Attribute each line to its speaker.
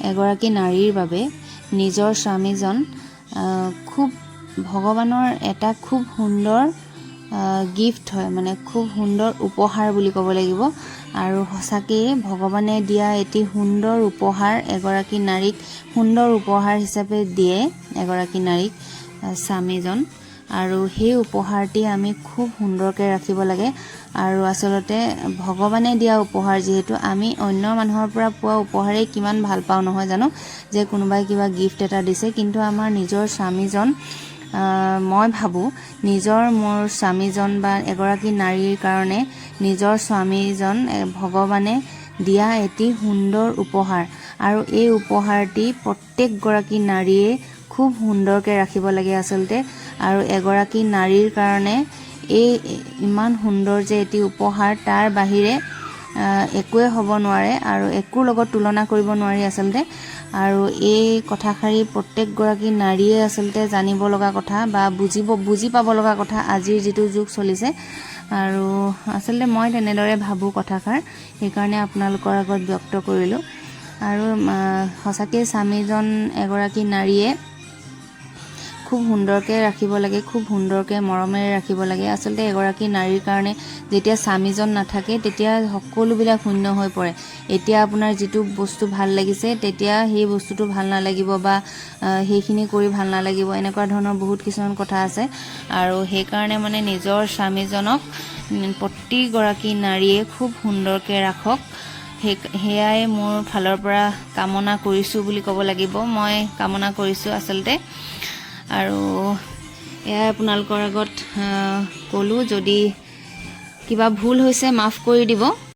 Speaker 1: এগৰাকী নাৰীৰ বাবে নিজৰ স্বামীজন খুব ভগৱানৰ এটা খুব সুন্দৰ গিফ্ট হয়, মানে খুব সুন্দৰ উপহাৰ বুলি ক'ব লাগিব। আৰু সঁচাকৈয়ে ভগৱানে দিয়া এটি সুন্দৰ উপহাৰ এগৰাকী নাৰীক সুন্দৰ উপহাৰ হিচাপে দিয়ে এগৰাকী নাৰীক স্বামীজন। আৰু সেই উপহাৰটি আমি খুব সুন্দৰকৈ ৰাখিব লাগে। আৰু আচলতে ভগৱানে দিয়া উপহাৰ যিহেতু আমি অন্য মানুহৰ পৰা পোৱা উপহাৰেই কিমান ভাল পাওঁ নহয় জানো, যে কোনোবাই কিবা গিফ্ট এটা দিছে, কিন্তু আমাৰ নিজৰ স্বামীজন, মই ভাবোঁ মোৰ স্বামীজন বা এগৰাকী নাৰীৰ কাৰণে নিজৰ স্বামীজন ভগৱানে দিয়া এটি সুন্দৰ উপহাৰ। আৰু এই উপহাৰটি প্ৰত্যেকগৰাকী নাৰীয়ে খুব সুন্দৰকৈ ৰাখিব লাগে আচলতে। আৰু এগৰাকী নাৰীৰ কাৰণে এই ইমান সুন্দৰ যে এটি উপহাৰ, তাৰ বাহিৰে একোৱে হ'ব নোৱাৰে আৰু একোৰ লগত তুলনা কৰিব নোৱাৰি আচলতে। আৰু এই কথাষাৰি প্ৰত্যেকগৰাকী নাৰীয়ে আচলতে জানিব লগা কথা বা বুজি পাব লগা কথা আজিৰ যিটো যুগ চলিছে। আৰু আচলতে মই তেনেদৰে ভাবোঁ কথাষাৰ, সেইকাৰণে আপোনালোকৰ আগত ব্যক্ত কৰিলোঁ। আৰু সঁচাকৈ স্বামীজন এগৰাকী নাৰীয়ে খুব সুন্দৰকৈ ৰাখিব লাগে, খুব সুন্দৰকৈ মৰমেৰে ৰাখিব লাগে। আচলতে এগৰাকী নাৰীৰ কাৰণে যেতিয়া স্বামীজন নাথাকে তেতিয়া সকলোবিলাক শূন্য হৈ পৰে। এতিয়া আপোনাৰ যিটো বস্তু ভাল লাগিছে তেতিয়া সেই বস্তুটো ভাল নালাগিব বা সেইখিনি কৰি ভাল নালাগিব, এনেকুৱা ধৰণৰ বহুত কিছুমান কথা আছে। আৰু সেইকাৰণে মানে নিজৰ স্বামীজনক প্ৰতিগৰাকী নাৰীয়ে খুব সুন্দৰকৈ ৰাখক, সেয়াই মোৰ ফালৰ পৰা কামনা কৰিছোঁ বুলি ক'ব লাগিব। মই কামনা কৰিছোঁ আচলতে। আৰু এয়াই আপোনালোকৰ আগত ক'লোঁ। যদি কিবা ভুল হৈছে মাফ কৰি দিব।